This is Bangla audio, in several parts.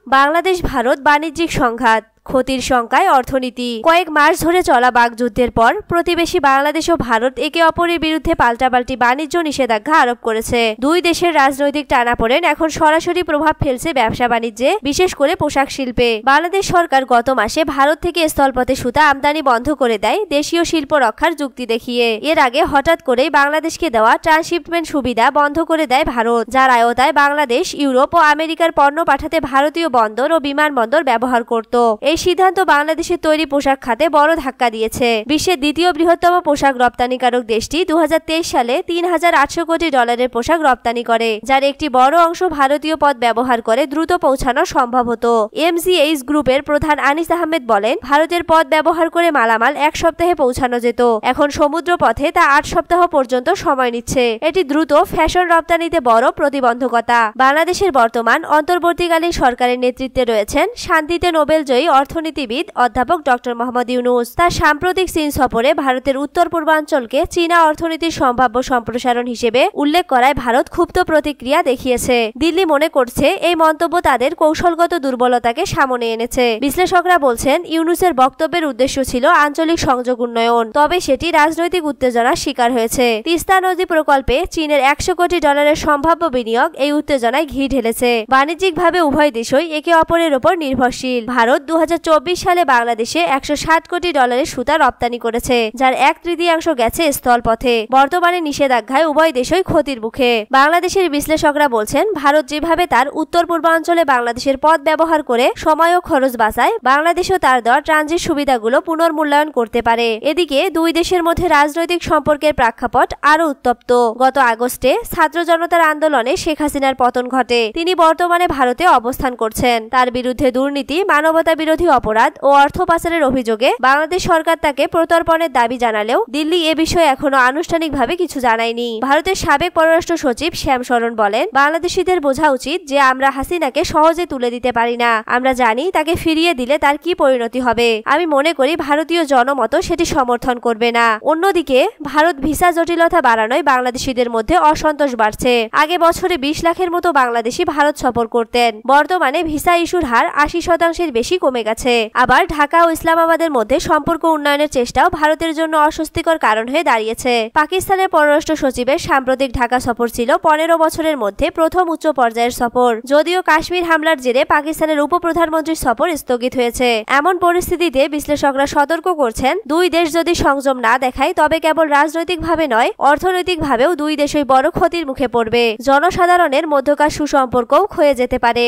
বাংলাদেশ ভারত বাণিজ্যিক সংঘাত, ক্ষতির শঙ্কায় অর্থনীতি। কয়েক মাস ধরে চলা বাকযুদ্ধের পর প্রতিবেশী বাংলাদেশ ও ভারত একে অপরের বিরুদ্ধে পাল্টাপাল্টি বাণিজ্য নিষেধাজ্ঞা আরোপ করেছে। দুই দেশের রাজনৈতিক টানাপোড়েন এখন সরাসরি প্রভাব ফেলছে ব্যবসা বাণিজ্যে, বিশেষ করে পোশাক শিল্পে। বাংলাদেশ সরকার গত মাসে ভারত থেকে স্থলপথে সুতা আমদানি বন্ধ করে দেয় দেশীয় শিল্প রক্ষার যুক্তি দেখিয়ে। এর আগে হঠাৎ করেই বাংলাদেশকে দেওয়া ট্রান্সশিপমেন্ট সুবিধা বন্ধ করে দেয় ভারত, যার আওতায় বাংলাদেশ ইউরোপ ও আমেরিকার পণ্য পাঠাতে ভারতীয় বন্দর ও বিমানবন্দর ব্যবহার করত। এই সিদ্ধান্ত বাংলাদেশের তৈরি পোশাক খাতে বড় ধাক্কা দিয়েছে। বিশ্বের দ্বিতীয় বৃহত্তম পোশাক রপ্তানিকারক দেশটি 2023 সালে $3,800 কোটি পোশাক রপ্তানি করে, যার একটি বড় অংশ ভারতীয় পথ ব্যবহার করে দ্রুত পৌঁছানো সম্ভব হতো। MCH গ্রুপের প্রধান আনিস আহমেদ বলেন, ভারতের পথ ব্যবহার করে মালামাল এক সপ্তাহে পৌঁছানো যেত, এখন সমুদ্র পথে তা 8 সপ্তাহ পর্যন্ত সময় নিচ্ছে। এটি দ্রুত ফ্যাশন রপ্তানিতে বড় প্রতিবন্ধকতা। বাংলাদেশের বর্তমান অন্তর্বর্তীকালীন সরকারের নেতৃত্বে রয়েছেন শান্তিতে নোবেলজয়ী অর্থনীতিবিদ অধ্যাপক ডক্টর মোহাম্মদ ইউনূস। তার সাম্প্রতিক চীন সফরে ভারতের উত্তর পূর্বাঞ্চলকে চীনা অর্থনীতির সম্ভাব্য সম্প্রসারণ হিসেবে উল্লেখ করায় ভারত ক্ষুব্ধ প্রতিক্রিয়া দেখিয়েছে। দিল্লি মনে করছে এই মন্তব্য তাদের কৌশলগত দুর্বলতাকে সামনে এনেছে। বিশ্লেষকরা বলছেন, ইউনূসের বক্তব্যের উদ্দেশ্য ছিল আঞ্চলিক সংযোগ উন্নয়ন, তবে সেটি রাজনৈতিক উত্তেজনার শিকার হয়েছে। তিস্তা নদী প্রকল্পে চীনের $100 কোটি সম্ভাব্য বিনিয়োগ এই উত্তেজনায় ঘি ঢেলেছে। বাণিজ্যিকভাবে উভয় দেশই একে অপরের উপর নির্ভরশীল। ভারত 2024 সালে বাংলাদেশে $160 কোটি সুতা রপ্তানি করেছে, যার 1/3 গেছে স্থলপথে। বর্তমানে নিষেধাজ্ঞায় উভয় দেশই ক্ষতির মুখে। বাংলাদেশের বিশ্লেষকরা বলছেন, ভারত যেভাবে তার উত্তর পূর্বাঞ্চলে বাংলাদেশের পথ ব্যবহার করে সময় ও খরচ বাঁচায়, বাংলাদেশও তার দেওয়া ট্রানজিট সুবিধাগুলো পুনর্মূল্যায়ন করতে পারে। এদিকে দুই দেশের মধ্যে রাজনৈতিক সম্পর্কের প্রেক্ষাপট আরো উত্তপ্ত। গত আগস্টে ছাত্র জনতার আন্দোলনে শেখ হাসিনার পতন ঘটে। তিনি বর্তমানে ভারতে অবস্থান করছেন। তার বিরুদ্ধে দুর্নীতি, মানবতা বিরোধী অপরাধ ও অর্থ পাচারের অভিযোগে বাংলাদেশ সরকার তাকে প্রত্যর্পণের দাবি জানালেও দিল্লি এ বিষয়ে এখনো আনুষ্ঠানিকভাবে কিছু জানায়নি। ভারতের সাবেক পররাষ্ট্র সচিব শ্যাম শরণ বলেন, বাংলাদেশিদের বোঝা উচিত যে আমরা হাসিনাকে সহজে তুলে দিতে পারি না। আমরা জানি তাকে ফিরিয়ে দিলে তার কি পরিণতি হবে। আমি মনে করি ভারতীয় জনমত সেটি সমর্থন করবে না। অন্যদিকে ভারত ভিসা জটিলতা বাড়ানোয় বাংলাদেশিদের মধ্যে অসন্তোষ বাড়ছে। আগে বছরে 20 লাখের মতো বাংলাদেশি ভারত সফর করতেন। বর্তমানে ভিসা ইস্যুর হার 80% বেশি কমে গেছে। আবার ঢাকা ও ইসলামাবাদের মধ্যে সম্পর্ক উন্নয়নের চেষ্টাও ভারতের জন্য অস্বস্তিকর কারণ হয়ে দাঁড়িয়েছে। পাকিস্তানের পররাষ্ট্র সচিবের সাম্প্রতিক ঢাকা সফর ছিল 15 বছরের মধ্যে প্রথম উচ্চ পর্যায়ের সফর। যদিও কাশ্মীর হামলার জেরে পাকিস্তানের উপপ্রধানমন্ত্রীর সফর স্থগিত হয়েছে। এমন পরিস্থিতিতে বিশ্লেষকরা সতর্ক করছেন, দুই দেশ যদি সংযম না দেখায় তবে কেবল রাজনৈতিকভাবে নয়, অর্থনৈতিকভাবেও দুই দেশই বড় ক্ষতির মুখে পড়বে। জনসাধারণের মধ্যকার সুসম্পর্কও ক্ষয়ে যেতে পারে।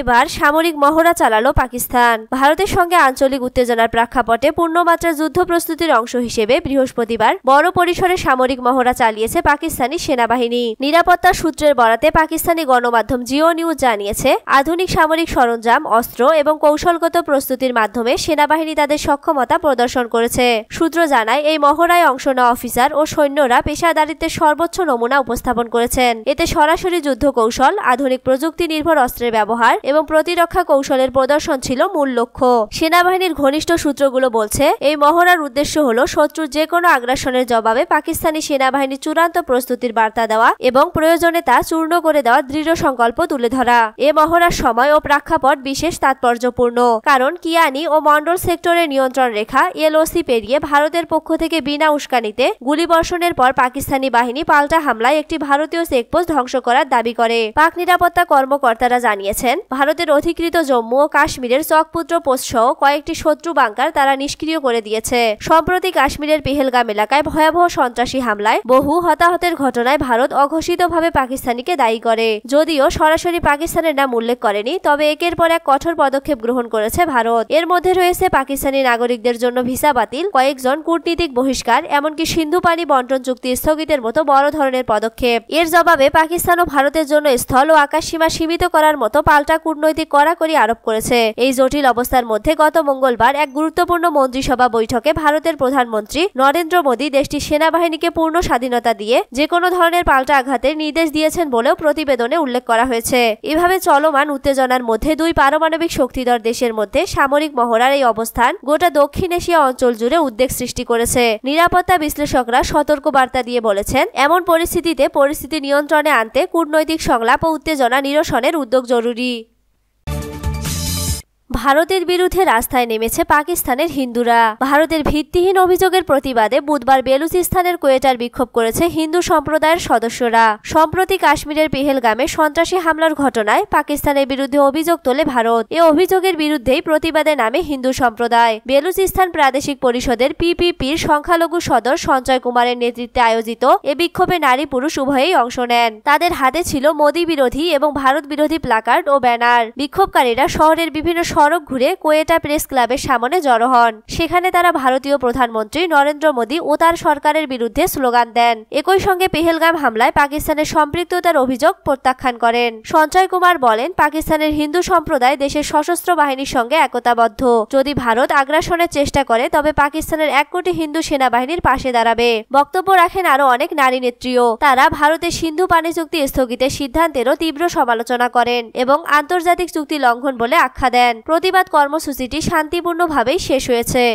এবার সামরিক মহড়া চালালো পাকিস্তান। ভারতের সঙ্গে আঞ্চলিক উত্তেজনার প্রেক্ষাপটে পূর্ণমাত্রা যুদ্ধ প্রস্তুতির অংশ হিসেবে বৃহস্পতিবার বড় পরিসরে সামরিক মহড়া চালিয়েছে পাকিস্তানি সেনাবাহিনী। নিরাপত্তা সূত্রের বরাতে পাকিস্তানি গণমাধ্যম জিও নিউজ জানিয়েছে, আধুনিক সামরিক সরঞ্জাম, অস্ত্র এবং কৌশলগত প্রস্তুতির মাধ্যমে সেনাবাহিনী তাদের সক্ষমতা প্রদর্শন করেছে। সূত্র জানায়, এই মহড়ায় অংশ নেওয়া অফিসার ও সৈন্যরা পেশাদারিত্বের সর্বোচ্চ নমুনা উপস্থাপন করেছেন। এতে সরাসরি যুদ্ধ কৌশল, আধুনিক প্রযুক্তি নির্ভর অস্ত্রের ব্যবহার এবং প্রতিরক্ষা কৌশলের প্রদর্শন ছিল মূল লক্ষ্য। সেনাবাহিনীর ঘনিষ্ঠ সূত্রগুলো বলছে, এই মহড়ার উদ্দেশ্য হলো শত্রুর যে কোনো আগ্রাসনের জবাবে পাকিস্তানি সেনাবাহিনীর চূড়ান্ত প্রস্তুতির বার্তা দেওয়া এবং প্রয়োজনে তা চূর্ণ করে দেওয়া দৃঢ় সংকল্প তুলে ধরা। এ মহড়ার সময় ও প্রেক্ষাপট বিশেষ তাৎপর্যপূর্ণ, কারণ কিয়ানি ও মন্ডল সেক্টরের নিয়ন্ত্রণ রেখা LOC পেরিয়ে ভারতের পক্ষ থেকে বিনা উস্কানিতে গুলিবর্ষণের পর পাকিস্তানি বাহিনী পাল্টা হামলায় একটি ভারতীয় চেকপোস্ট ধ্বংস করার দাবি করে। পাক নিরাপত্তা কর্মকর্তারা জানিয়েছেন, ভারতের অধিকৃত জম্মু ও কাশ্মীরের চকপুত্র পোস্ট সহ কয়েকটি শত্রু বাংকার তারা নিষ্ক্রিয় করে দিয়েছে। সম্প্রতি কাশ্মীরের পেহেলগাম এলাকায় ভয়াবহ সন্ত্রাসী হামলায় বহু হতাহতের ঘটনায় ভারত অঘোষিতভাবে পাকিস্তানিকে দায়ী করে। যদিও সরাসরি পাকিস্তানের নাম উল্লেখ করেনি, তবে একের পর এক কঠোর পদক্ষেপ গ্রহণ করেছে ভারত। এর মধ্যে রয়েছে পাকিস্তানি নাগরিকদের জন্য ভিসা বাতিল, কয়েকজন কূটনীতিক বহিষ্কার, এমনকি সিন্ধু পানি বন্টন চুক্তি স্থগিতের মতো বড় ধরনের পদক্ষেপ। এর জবাবে পাকিস্তান ও ভারতের জন্য স্থল ও আকাশ সীমা সীমিত করার মতো পাল্টা কূটনৈতিক কড়াকড়ি আরোপ করেছে। এই জটিল অবস্থার মধ্যে গত মঙ্গলবার এক গুরুত্বপূর্ণ মন্ত্রিসভা বৈঠকে ভারতের প্রধানমন্ত্রী নরেন্দ্র মোদী দেশটির সেনাবাহিনীকে পূর্ণ স্বাধীনতা দিয়ে যে কোনো ধরনের পাল্টা আঘাতের নির্দেশ দিয়েছেন বলেও প্রতিবেদনে উল্লেখ করা হয়েছে। এভাবে চলমান উত্তেজনার মধ্যে দুই পারমাণবিক শক্তিধর দেশের মধ্যে সামরিক মহড়ার এই অবস্থান গোটা দক্ষিণ এশিয়া অঞ্চল জুড়ে উদ্বেগ সৃষ্টি করেছে। নিরাপত্তা বিশ্লেষকরা সতর্ক বার্তা দিয়ে বলেছেন, এমন পরিস্থিতিতে পরিস্থিতি নিয়ন্ত্রণে আনতে কূটনৈতিক সংলাপ ও উত্তেজনা নিরসনের উদ্যোগ জরুরি। ভারতের বিরুদ্ধে রাস্তায় নেমেছে পাকিস্তানের হিন্দুরা। ভারতের ভিত্তিহীন অভিযোগের প্রতিবাদে বুধবার বেলুচিস্তানের কোয়েটার বিক্ষোভ করেছে হিন্দু সম্প্রদায়ের সদস্যরা। সম্প্রতি কাশ্মীরের পেহেলগামে সন্ত্রাসী হামলার ঘটনায় পাকিস্তানের বিরুদ্ধে অভিযোগ তোলে ভারত। এ অভিযোগের বিরুদ্ধেই প্রতিবাদে নামে হিন্দু সম্প্রদায়। বেলুচিস্তান প্রাদেশিক পরিষদের পিপিপির সংখ্যালঘু সদর সঞ্জয় কুমারের নেতৃত্বে আয়োজিত এ বিক্ষোভে নারী পুরুষ উভয়েই অংশ নেন। তাদের হাতে ছিল মোদী বিরোধী এবং ভারত বিরোধী প্লাকার্ড ও ব্যানার। বিক্ষোভকারীরা শহরের বিভিন্ন সড়ক ঘুরে কোয়েটা প্রেস ক্লাবের সামনে জড়ো হন। সেখানে তারা ভারতীয় প্রধানমন্ত্রী নরেন্দ্র মোদী ও তার সরকারের বিরুদ্ধে স্লোগান দেন। একই সঙ্গে পেহেলগাম হামলায় পাকিস্তানের সম্পৃক্ততার অভিযোগ প্রত্যাখ্যান করেন। সঞ্জয় কুমার বলেন, পাকিস্তানের হিন্দু সম্প্রদায় দেশের সশস্ত্র বাহিনীর সঙ্গে একতাবদ্ধ। যদি ভারত আগ্রাসনের চেষ্টা করে তবে পাকিস্তানের 1 কোটি হিন্দু সেনাবাহিনীর পাশে দাঁড়াবে। বক্তব্য রাখেন আরো অনেক নারী নেত্রীও। তারা ভারতের সিন্ধু পানি চুক্তি স্থগিতের সিদ্ধান্তেরও তীব্র সমালোচনা করেন এবং আন্তর্জাতিক চুক্তি লঙ্ঘন বলে আখ্যা দেন। প্রতিবাদ কর্মসূচিটি শান্তিপূর্ণভাবেই শেষ হয়েছে।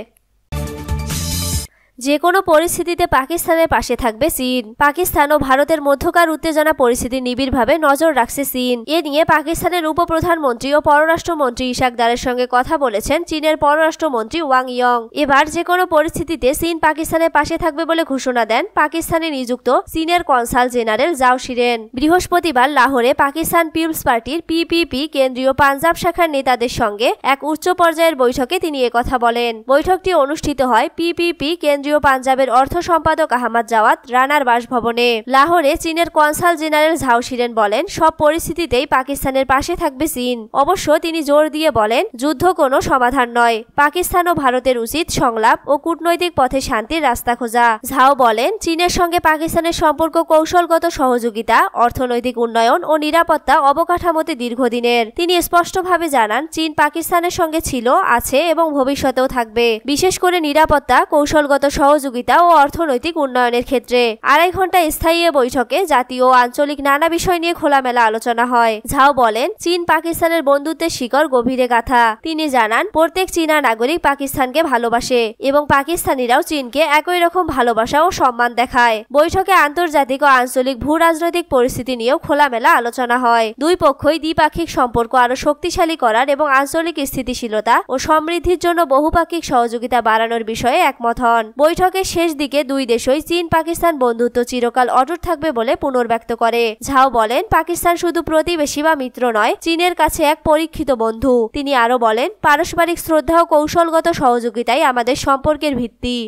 যে কোনো পরিস্থিতিতে পাকিস্তানের পাশে থাকবে চীন। পাকিস্তান ও ভারতের মধ্যকার উত্তেজনা পরিস্থিতি নিবিড়ভাবে নজর রাখছে চীন। এ নিয়ে পাকিস্তানের উপপ্রধানমন্ত্রী ও পররাষ্ট্রমন্ত্রী ইশাক দারের সঙ্গে কথা বলেছেন চীনের পররাষ্ট্রমন্ত্রী ওয়াং ইয়ং। এবার যে কোনো পরিস্থিতিতে চীন পাকিস্তানের পাশে থাকবে বলে ঘোষণা দেন পাকিস্তানে নিযুক্ত চীনের কনসাল জেনারেল জাও শিরেন। বৃহস্পতিবার লাহোরে পাকিস্তান পিপলস পার্টির পিপিপি কেন্দ্রীয় পাঞ্জাব শাখার নেতাদের সঙ্গে এক উচ্চ পর্যায়ের বৈঠকে তিনি একথা বলেন। বৈঠকটি অনুষ্ঠিত হয় পিপিপি কেন্দ্রীয় পাঞ্জাবের অর্থ সম্পাদক আহমদ জাওয়াদ রানার বাসভবনে। লাহোরে চীনের কনসাল জেনারেল ঝাও শিরেন বলেন, সব পরিস্থিতিতেই পাকিস্তানের পাশে থাকবে চীন। অবশ্য তিনি জোর দিয়ে বলেন, যুদ্ধ কোনো সমাধান নয়। পাকিস্তান ও ভারতের উচিত সংলাপ ও কূটনৈতিক পথে শান্তির রাস্তা খোঁজা। ঝাও বলেন, চীনের সঙ্গে পাকিস্তানের সম্পর্ক কৌশলগত সহযোগিতা, অর্থনৈতিক উন্নয়ন ও নিরাপত্তা অবকাঠামোতে দীর্ঘদিনের। তিনি স্পষ্টভাবে জানান, চীন পাকিস্তানের সঙ্গে ছিল, আছে এবং ভবিষ্যতেও থাকবে, বিশেষ করে নিরাপত্তা, কৌশলগত সহযোগিতা ও অর্থনৈতিক উন্নয়নের ক্ষেত্রে। 2.5 ঘন্টা স্থায়ী বৈঠকে জাতীয় ও আঞ্চলিক নানা বিষয় নিয়ে খোলামেলা আলোচনা হয়। ঝাও বলেন, চীন পাকিস্তানের বন্ধুত্বের শিকড় গভীরে গাঁথা। তিনি জানান, প্রত্যেক চীনা নাগরিক পাকিস্তানকে ভালোবাসে এবং পাকিস্তানিরাও চীনকে একই রকম ভালোবাসা ও সম্মান দেখায়। বৈঠকে আন্তর্জাতিক ও আঞ্চলিক ভূ রাজনৈতিক পরিস্থিতি নিয়েও খোলামেলা আলোচনা হয়। দুই পক্ষই দ্বিপাক্ষিক সম্পর্ক আরো শক্তিশালী করার এবং আঞ্চলিক স্থিতিশীলতা ও সমৃদ্ধির জন্য বহুপাক্ষিক সহযোগিতা বাড়ানোর বিষয়ে একমত হন। বৈঠকের শেষ দিকে দুই দেশই চীন পাকিস্তান বন্ধুত্ব চিরকাল অটুট থাকবে বলে পুনর্ব্যক্ত করে। ঝাও বলেন, পাকিস্তান শুধু প্রতিবেশী বা মিত্র নয়, চীনের কাছে এক পরীক্ষিত বন্ধু। তিনি আরো বলেন, পারস্পরিক শ্রদ্ধা ও কৌশলগত সহযোগিতাই আমাদের সম্পর্কের ভিত্তি।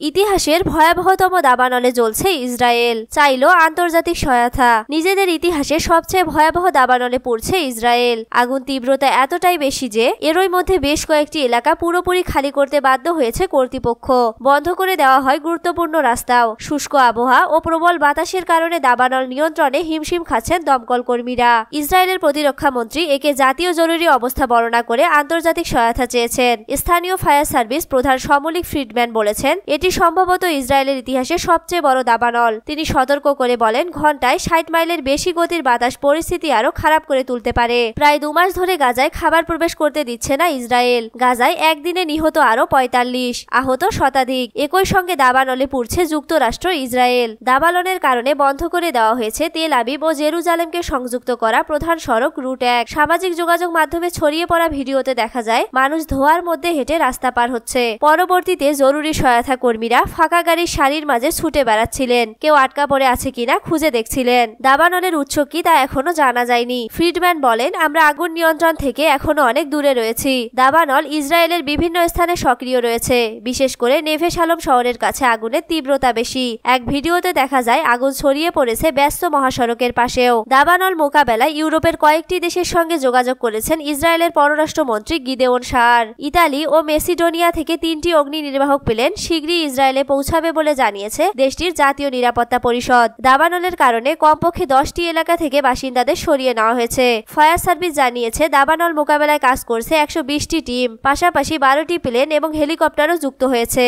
ইতিহাসের ভয়াবহতম দাবানলে জ্বলছে ইসরায়েল, চাইল আন্তর্জাতিক সহায়তা। নিজেদের ইতিহাসে সবচেয়ে ভয়াবহ দাবানলে পড়ছে ইসরায়েল। আগুন তীব্রতা এতটাই বেশি যে এরই মধ্যে বেশ কয়েকটি এলাকা পুরোপুরি খালি করতে বাধ্য হয়েছে কর্তৃপক্ষ। বন্ধ করে দেওয়া হয় গুরুত্বপূর্ণ রাস্তাও। শুষ্ক আবহাওয়া ও প্রবল বাতাসের কারণে দাবানল নিয়ন্ত্রণে হিমশিম খাচ্ছেন দমকল কর্মীরা। ইসরায়েলের প্রতিরক্ষা মন্ত্রী একে জাতীয় জরুরি অবস্থা বর্ণনা করে আন্তর্জাতিক সহায়তা চেয়েছেন। স্থানীয় ফায়ার সার্ভিস প্রধান সমলিক ফ্রিডম্যান বলেছেন, এটি সম্ভবত ইসরায়েলের ইতিহাসে সবচেয়ে বড় দাবানল। তিনি সতর্ক করে বলেন, ঘন্টায় 60 মাইলের বেশি গতির বাতাস পরিস্থিতি আরো খারাপ করে তুলতে পারে। প্রায় 2 মাস ধরে গাজায় খাবার প্রবেশ করতে দিচ্ছে না ইসরায়েল। গাজায় একদিনে নিহত আরো 45, আহত শতাধিক। একই সঙ্গে দাবানলে পুড়ছে যুক্তরাষ্ট্র, ইসরায়েল। দাবানলের কারণে বন্ধ করে দেওয়া হয়েছে তেল আবিব ও জেরুজালেমকে সংযুক্ত করা প্রধান সড়ক রুট 1। সামাজিক যোগাযোগ মাধ্যমে ছড়িয়ে পড়া ভিডিওতে দেখা যায় মানুষ ধোঁয়ার মধ্যে হেঁটে রাস্তা পার হচ্ছে। পরবর্তীতে জরুরি সহায়তা কর্মীরা ফাঁকা গাড়ির সারির মাঝে ছুটে বেড়াচ্ছিলেন, কেউ আটকা পড়ে আছে কিনা খুঁজে দেখছিলেন। দাবানলের উৎস কি তা এখনো জানা যায়নি। ফ্রিডম্যান বলেন, আমরা আগুন নিয়ন্ত্রণ থেকে এখনো অনেক দূরে রয়েছি। দাবানল ইসরায়েলের বিভিন্ন স্থানে সক্রিয় রয়েছে, বিশেষ করে নেভে শালম শহরের কাছে আগুনের তীব্রতা বেশি। এক ভিডিওতে দেখা যায় আগুন ছড়িয়ে পড়েছে ব্যস্ত মহাসড়কের পাশেও। দাবানল মোকাবেলায় ইউরোপের কয়েকটি দেশের সঙ্গে যোগাযোগ করেছেন ইসরায়েলের পররাষ্ট্রমন্ত্রী গিদেওন সার। ইতালি ও মেসিডোনিয়া থেকে 3টি অগ্নি নির্বাহক প্লেন শীঘ্রই ইসরায়েলে পৌঁছাবে বলে জানিয়েছে দেশটির জাতীয় নিরাপত্তা পরিষদ। দাবানলের কারণে কমপক্ষে 10টি এলাকা থেকে বাসিন্দাদের সরিয়ে নেওয়া হয়েছে। ফায়ার সার্ভিস জানিয়েছে দাবানল মোকাবেলায় কাজ করছে 120টি টিম, পাশাপাশি 12টি প্লেন এবং হেলিকপ্টারও যুক্ত হয়েছে।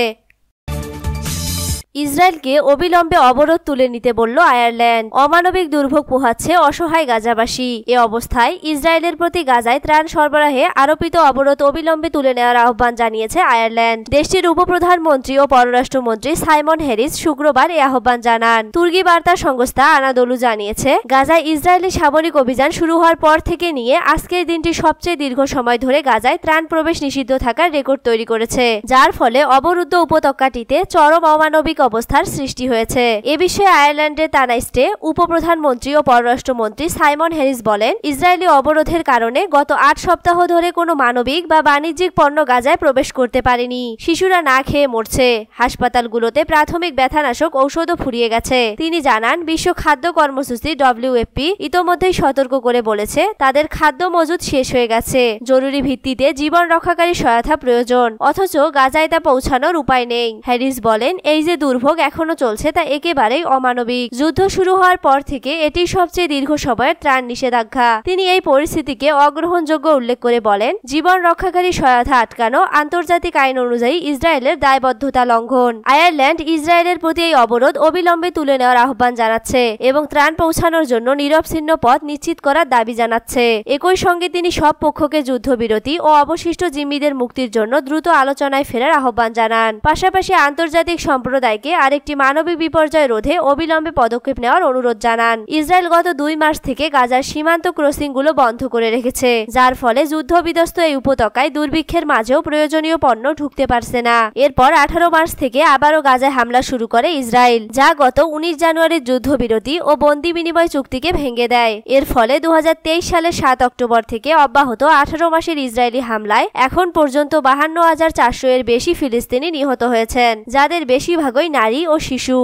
ইসরায়েলকে অবিলম্বে অবরোধ তুলে নিতে বলল আয়ারল্যান্ড। অমানবিক দুর্ভোগ পোহাচ্ছে অসহায় গাজাবাসী। এ অবস্থায় ইসরায়েলের প্রতি গাজায় ত্রাণ সরবরাহে আরোপিত অবরোধ অবিলম্বে তুলে নেওয়ার আহ্বান জানিয়েছে আয়ারল্যান্ড। দেশটির উপপ্রধানমন্ত্রী ও পররাষ্ট্রমন্ত্রী সাইমন হ্যারিস শুক্রবার এ আহ্বান জানান। তুর্কি বার্তা সংস্থা আনাদোলু জানিয়েছে গাজায় ইসরায়েলি সামরিক অভিযান শুরু হওয়ার পর থেকে নিয়ে আজকের দিনটি সবচেয়ে দীর্ঘ সময় ধরে গাজায় ত্রাণ প্রবেশ নিষিদ্ধ থাকার রেকর্ড তৈরি করেছে, যার ফলে অবরুদ্ধ উপত্যকাটিতে চরম অমানবিক অবস্থার সৃষ্টি হয়েছে। এ বিষয়ে আয়ারল্যান্ডের তানাইস্টে উপপ্রধানমন্ত্রী ও পররাষ্ট্রমন্ত্রী সাইমন হ্যারিস বলেন, ইসরায়েলি অবরোধের কারণে গত 8 সপ্তাহ ধরে কোনো মানবিক বা বাণিজ্যিক পণ্য গাজায় প্রবেশ করতে পারেনি। শিশুরা না খেয়ে মরছে। হাসপাতালগুলোতে প্রাথমিক ব্যথানাশক ঔষধও ফুরিয়ে গেছে। তিনি জানান, বিশ্ব খাদ্য কর্মসূচি WFP ইতোমধ্যেই সতর্ক করে বলেছে তাদের খাদ্য মজুদ শেষ হয়ে গেছে। জরুরি ভিত্তিতে জীবন রক্ষাকারী সহায়তা প্রয়োজন, অথচ গাজায় তা পৌঁছানোর উপায় নেই। হ্যারিস বলেন, এই যে দুর্ভোগ এখনো চলছে তা একেবারেই অমানবিক। যুদ্ধ শুরু হওয়ার পর থেকে এটি সবচেয়ে দীর্ঘ সময়ের ত্রাণ নিষেধাজ্ঞা। তিনি এই পরিস্থিতিকে অগ্রহণযোগ্য উল্লেখ করে বলেন, জীবন রক্ষাকারী সহায়তা আটকানো আন্তর্জাতিক আইন অনুযায়ী ইসরায়েলের দায়বদ্ধতা লঙ্ঘন। আয়ারল্যান্ড ইসরায়েলের প্রতি এই অবরোধ অবিলম্বে তুলে নেওয়ার আহ্বান জানাচ্ছে এবং ত্রাণ পৌঁছানোর জন্য নিরবচ্ছিন্ন পথ নিশ্চিত করার দাবি জানাচ্ছে। একই সঙ্গে তিনি সব পক্ষকে যুদ্ধবিরতি ও অবশিষ্ট জিম্মিদের মুক্তির জন্য দ্রুত আলোচনায় ফেরার আহ্বান জানান। পাশাপাশি আন্তর্জাতিক সম্প্রদায়কে আরেকটি মানবিক বিপর্যয় রোধে অবিলম্বে পদক্ষেপ নেওয়ার অনুরোধ জানান। ইসরায়েল গত 2 মাস থেকে গাজার সীমান্ত ক্রসিংগুলো বন্ধ করে রেখেছে, যার ফলে যুদ্ধবিধ্বস্ত এই উপত্যকায় দুর্ভিক্ষের মাঝেও প্রয়োজনীয় পণ্য ঢুকতে পারছে না। এরপর 18 মার্চ থেকে আবারও গাজায় হামলা শুরু করে ইসরায়েল, যা গত 19 জানুয়ারির যুদ্ধবিরতি ও বন্দি বিনিময় চুক্তিকে ভেঙে দেয়। এর ফলে 2023 সালের 7 অক্টোবর থেকে অব্যাহত 18 মাসের ইসরায়েলি হামলায় এখন পর্যন্ত 52,400 এর বেশি ফিলিস্তিনি নিহত হয়েছেন, যাদের বেশিরভাগই নারী ও শিশু।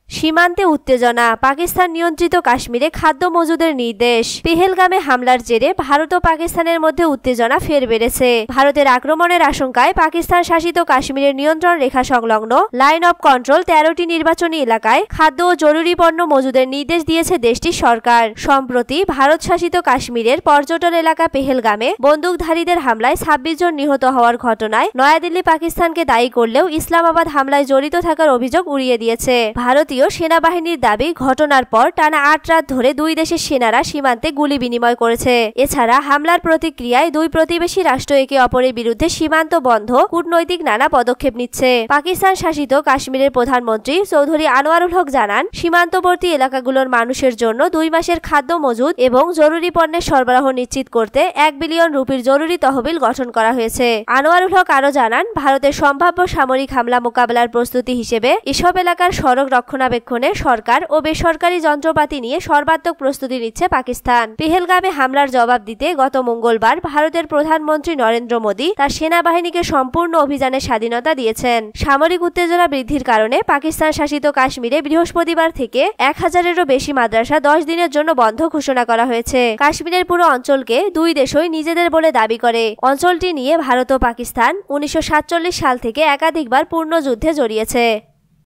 সীমান্তে উত্তেজনা, পাকিস্তান নিয়ন্ত্রিত কাশ্মীরে খাদ্য মজুদের নির্দেশ। পেহেলগামে হামলার জেরে ভারত ও পাকিস্তানের মধ্যে উত্তেজনা ফের বেড়েছে। ভারতের আক্রমণের আশঙ্কায় পাকিস্তান শাসিত কাশ্মীরের নিয়ন্ত্রণ রেখা সংলগ্ন লাইন অব কন্ট্রোল 13টি নির্বাচনী এলাকায় খাদ্য ও জরুরি পণ্য মজুদের নির্দেশ দিয়েছে দেশটির সরকার। সম্প্রতি ভারত শাসিত কাশ্মীরের পর্যটন এলাকা পেহেলগামে বন্দুকধারীদের হামলায় 26 জন নিহত হওয়ার ঘটনায় নয়াদিল্লি পাকিস্তানকে দায়ী করলেও ইসলামাবাদ হামলায় জড়িত থাকার অভিযোগ উড়িয়ে দিয়েছে। ভারতীয় সেনাবাহিনীর দাবি, ঘটনার পর টানা 8 রাত ধরে দুই দেশের সেনারা সীমান্তে গুলি বিনিময় করেছে। এছাড়া হামলার প্রতিক্রিয়ায় দুই প্রতিবেশী রাষ্ট্র একে অপরের বিরুদ্ধে সীমান্ত বন্ধ, কূটনৈতিক নানা পদক্ষেপ নিচ্ছে। পাকিস্তান শাসিত কাশ্মীরের প্রধানমন্ত্রী চৌধুরী আনোয়ারুল হক জানান, সীমান্তবর্তী এলাকাগুলোর মানুষের জন্য 2 মাসের খাদ্য মজুদ এবং জরুরি পণ্যের সরবরাহ নিশ্চিত করতে 1 বিলিয়ন রুপির জরুরি তহবিল গঠন করা হয়েছে। আনোয়ারুল হক আরও জানান, ভারতের সম্ভাব্য সামরিক হামলা মোকাবেলার প্রস্তুতি হিসেবে এসব এলাকার সড়ক রক্ষণাবেক্ষণে সরকার ও বেসরকারি যন্ত্রপাতি নিয়ে সর্বাত্মক প্রস্তুতি নিচ্ছে পাকিস্তান। পেহেলগামে হামলার জবাব দিতে গত মঙ্গলবার ভারতের প্রধানমন্ত্রী নরেন্দ্র মোদী তার সেনাবাহিনীকে সম্পূর্ণ অভিযানের স্বাধীনতা দিয়েছেন। সামরিক উত্তেজনা বৃদ্ধির কারণে পাকিস্তান শাসিত কাশ্মীরে বৃহস্পতিবার থেকে 1000-এরও বেশি মাদ্রাসা 10 দিনের জন্য বন্ধ ঘোষণা করা হয়েছে। কাশ্মীরের পুরো অঞ্চলকে দুই দেশই নিজেদের বলে দাবি করে। অঞ্চলটি নিয়ে ভারত ও পাকিস্তান 1947 সাল থেকে একাধিকবার পূর্ণ যুদ্ধে জড়িয়েছে।